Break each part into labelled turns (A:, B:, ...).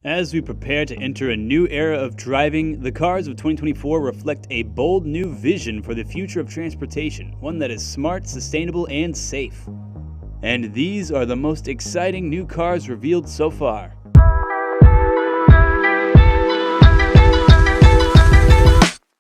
A: As we prepare to enter a new era of driving, the cars of 2024 reflect a bold new vision for the future of transportation, one that is smart, sustainable, and safe. And these are the most exciting new cars revealed so far.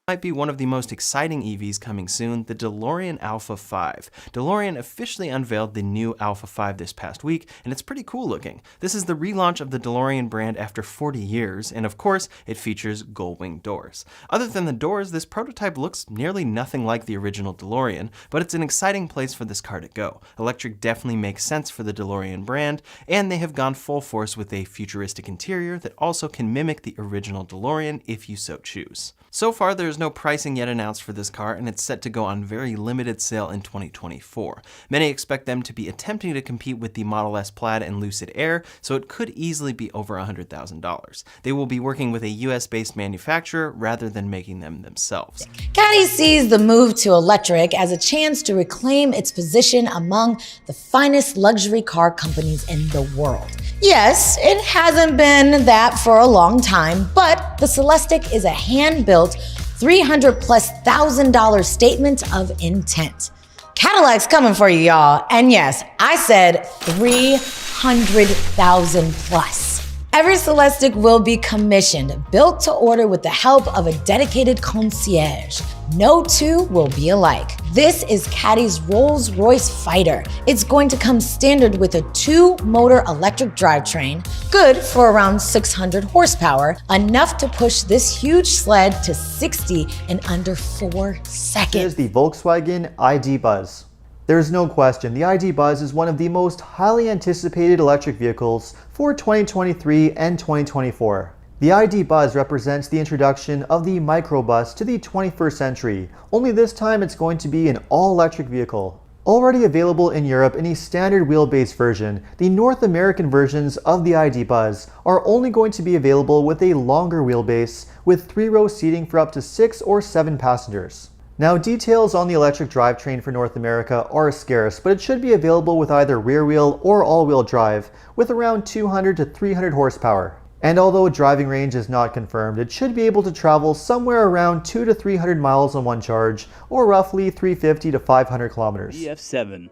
B: Might be one of the most exciting EVs coming soon, the DeLorean Alpha 5. DeLorean officially unveiled the new Alpha 5 this past week, and it's pretty cool looking. This is the relaunch of the DeLorean brand after 40 years, and of course, it features gull-wing doors. Other than the doors, this prototype looks nearly nothing like the original DeLorean, but it's an exciting place for this car to go. Electric definitely makes sense for the DeLorean brand, and they have gone full force with a futuristic interior that also can mimic the original DeLorean if you so choose. So far, there's no pricing yet announced for this car, and it's set to go on very limited sale in 2024. Many expect them to be attempting to compete with the Model S Plaid and Lucid Air, so it could easily be over $100,000. They will be working with a US-based manufacturer rather than making them themselves.
C: Caddy sees the move to electric as a chance to reclaim its position among the finest luxury car companies in the world. Yes, it hasn't been that for a long time, but the Celestiq is a hand-built $300,000+ statement of intent. Cadillac's coming for you, y'all. And yes, I said 300,000 plus. Every Celestiq will be commissioned, built to order with the help of a dedicated concierge. No two will be alike. This is Caddy's Rolls-Royce Fighter. It's going to come standard with a 2-motor electric drivetrain, good for around 600 horsepower, enough to push this huge sled to 60 in under 4 seconds.
D: Here's the Volkswagen ID. Buzz. There's no question, the ID. Buzz is one of the most highly anticipated electric vehicles for 2023 and 2024. The ID. Buzz represents the introduction of the microbus to the 21st century, only this time it's going to be an all-electric vehicle. Already available in Europe in a standard wheelbase version, the North American versions of the ID. Buzz are only going to be available with a longer wheelbase with 3-row seating for up to 6 or 7 passengers. Now, details on the electric drivetrain for North America are scarce, but it should be available with either rear-wheel or all-wheel drive with around 200 to 300 horsepower. And although driving range is not confirmed, it should be able to travel somewhere around 200 to 300 miles on one charge, or roughly 350 to 500 kilometers.
A: VF7.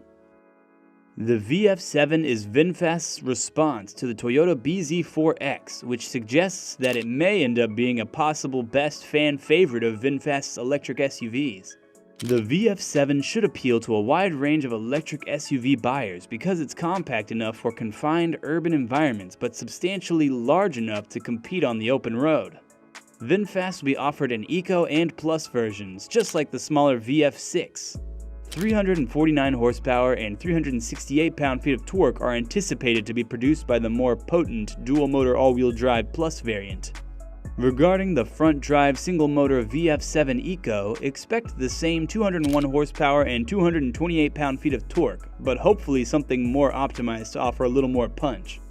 A: The VF7 is VinFast's response to the Toyota bZ4X, which suggests that it may end up being a possible best fan favorite of VinFast's electric SUVs. The VF7 should appeal to a wide range of electric SUV buyers because it's compact enough for confined urban environments but substantially large enough to compete on the open road. VinFast will be offered in Eco and Plus versions, just like the smaller VF6. 349 horsepower and 368 pound-feet of torque are anticipated to be produced by the more potent dual-motor all-wheel drive Plus variant. Regarding the front-drive single-motor VF7 Eco, expect the same 201 horsepower and 228 pound-feet of torque, but hopefully something more optimized to offer a little more punch.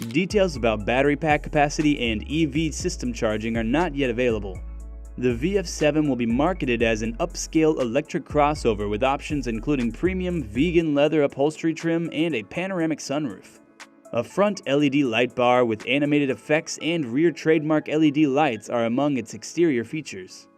A: Details about battery pack capacity and EV system charging are not yet available. The VF7 will be marketed as an upscale electric crossover with options including premium vegan leather upholstery trim and a panoramic sunroof. A front LED light bar with animated effects and rear trademark LED lights are among its exterior features.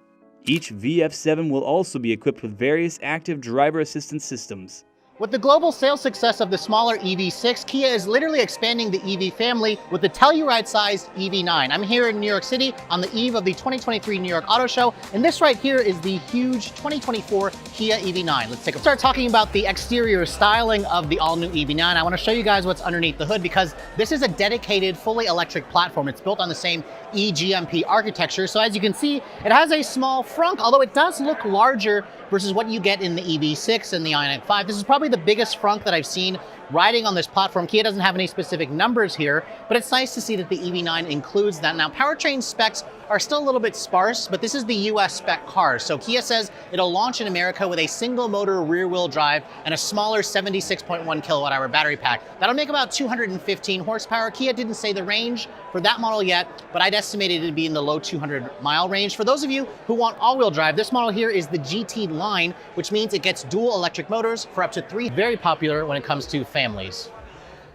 A: Each VF7 will also be equipped with various active driver assistance systems.
E: With the global sales success of the smaller EV6, Kia is literally expanding the EV family with the Telluride-sized EV9. I'm here in New York City on the eve of the 2023 New York Auto Show, and this right here is the huge 2024 Kia EV9. Let's start talking about the exterior styling of the all-new EV9. I want to show you guys what's underneath the hood because this is a dedicated, fully electric platform. It's built on the same eGMP architecture, so as you can see, it has a small frunk, although it does look larger versus what you get in the EV6 and the Ioniq 5. This is probably the biggest frunk that I've seen riding on this platform. Kia doesn't have any specific numbers here, but it's nice to see that the EV9 includes that. Now, powertrain specs are still a little bit sparse, but this is the US spec car. So Kia says it'll launch in America with a single motor rear wheel drive and a smaller 76.1 kilowatt hour battery pack. That'll make about 215 horsepower. Kia didn't say the range for that model yet, but I'd estimate it to be in the low 200 mile range. For those of you who want all wheel drive, this model here is the GT line, which means it gets dual electric motors for up to 3. Very popular when it comes to families.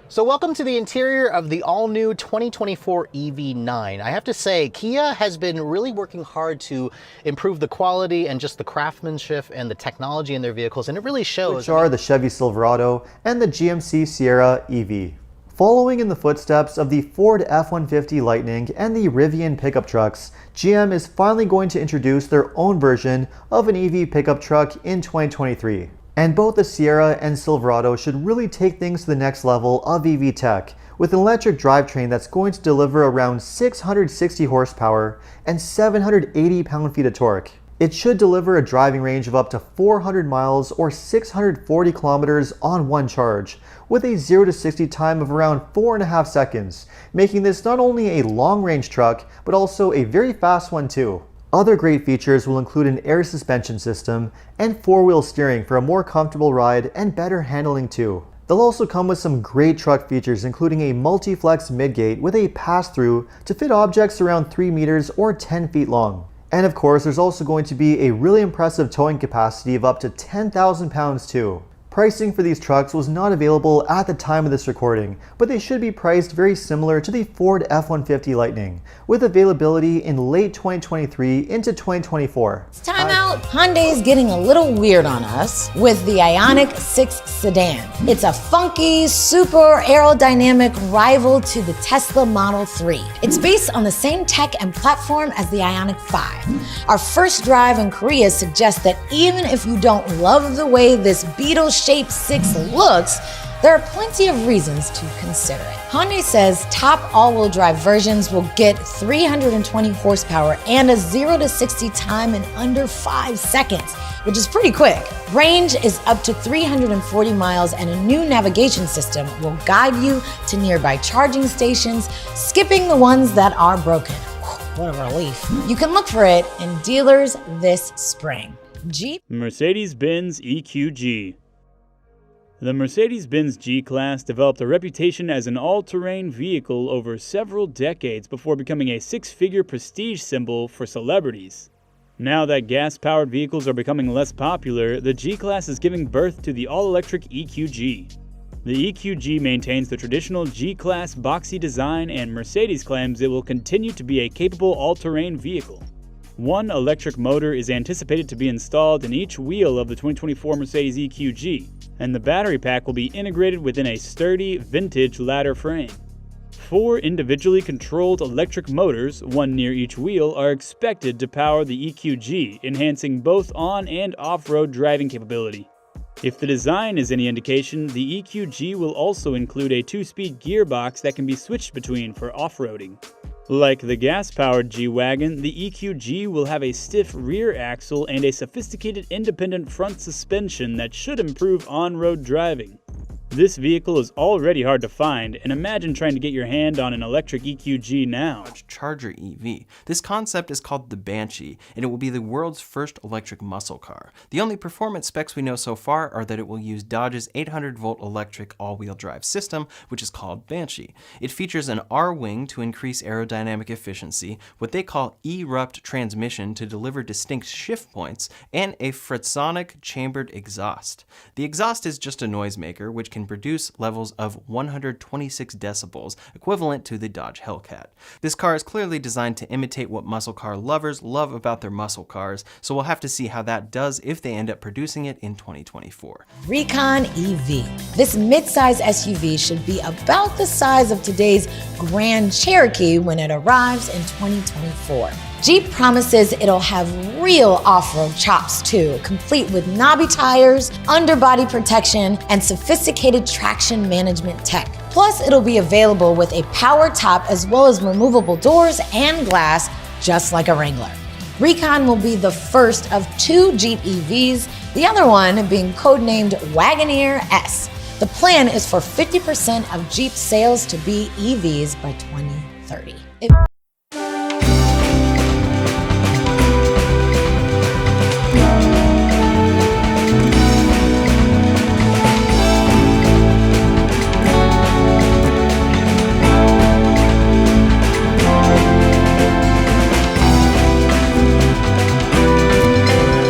E: So welcome to the interior of the all-new 2024 EV9. I have to say, Kia has been really working hard to improve the quality and just the craftsmanship and the technology in their vehicles, and it really shows.
D: Which are the Chevy Silverado and the GMC Sierra EV. Following in the footsteps of the Ford F-150 Lightning and the Rivian pickup trucks, GM is finally going to introduce their own version of an EV pickup truck in 2023. And both the Sierra and Silverado should really take things to the next level of EV tech, with an electric drivetrain that's going to deliver around 660 horsepower and 780 pound-feet of torque. It should deliver a driving range of up to 400 miles or 640 kilometers on one charge, with a 0 to 60 time of around 4.5 seconds, making this not only a long-range truck, but also a very fast one too. Other great features will include an air suspension system and four-wheel steering for a more comfortable ride and better handling too. They'll also come with some great truck features, including a multi-flex midgate with a pass-through to fit objects around 3 meters or 10 feet long. And of course, there's also going to be a really impressive towing capacity of up to 10,000 pounds too. Pricing for these trucks was not available at the time of this recording, but they should be priced very similar to the Ford F-150 Lightning, with availability in late 2023 into 2024.
C: It's time out. Hyundai's getting a little weird on us with the Ioniq 6 sedan. It's a funky, super aerodynamic rival to the Tesla Model 3. It's based on the same tech and platform as the Ioniq 5. Our first drive in Korea suggests that even if you don't love the way this Beetle-shaped 6 looks, there are plenty of reasons to consider it. Hyundai says top all-wheel drive versions will get 320 horsepower and a 0 to 60 time in under 5 seconds, which is pretty quick. Range is up to 340 miles, and a new navigation system will guide you to nearby charging stations, skipping the ones that are broken. What a relief. You can look for it in dealers this spring. Jeep.
A: Mercedes-Benz EQG. The Mercedes-Benz G-Class developed a reputation as an all-terrain vehicle over several decades before becoming a six-figure prestige symbol for celebrities. Now that gas-powered vehicles are becoming less popular, the G-Class is giving birth to the all-electric EQG. The EQG maintains the traditional G-Class boxy design, and Mercedes claims it will continue to be a capable all-terrain vehicle. One electric motor is anticipated to be installed in each wheel of the 2024 Mercedes EQG, and the battery pack will be integrated within a sturdy, vintage ladder frame. 4 individually controlled electric motors, one near each wheel, are expected to power the EQG, enhancing both on- and off-road driving capability. If the design is any indication, the EQG will also include a 2-speed gearbox that can be switched between for off-roading. Like the gas-powered G-Wagon, the EQG will have a stiff rear axle and a sophisticated independent front suspension that should improve on-road driving. This vehicle is already hard to find, and imagine trying to get your hand on an electric EQG now.
B: Charger EV. This concept is called the Banshee, and it will be the world's first electric muscle car. The only performance specs we know so far are that it will use Dodge's 800-volt electric all-wheel drive system, which is called Banshee. It features an R-wing to increase aerodynamic efficiency, what they call erupt transmission to deliver distinct shift points, and a Fresonic chambered exhaust. The exhaust is just a noisemaker, which can produce levels of 126 decibels, equivalent to the Dodge Hellcat. This car is clearly designed to imitate what muscle car lovers love about their muscle cars, so we'll have to see how that does if they end up producing it in 2024.
C: Recon EV. This mid-size SUV should be about the size of today's Grand Cherokee when it arrives in 2024. Jeep promises it'll have real off-road chops too, complete with knobby tires, underbody protection, and sophisticated traction management tech. Plus, it'll be available with a power top as well as removable doors and glass, just like a Wrangler. Recon will be the first of 2 Jeep EVs, the other one being codenamed Wagoneer S. The plan is for 50% of Jeep sales to be EVs by 2030.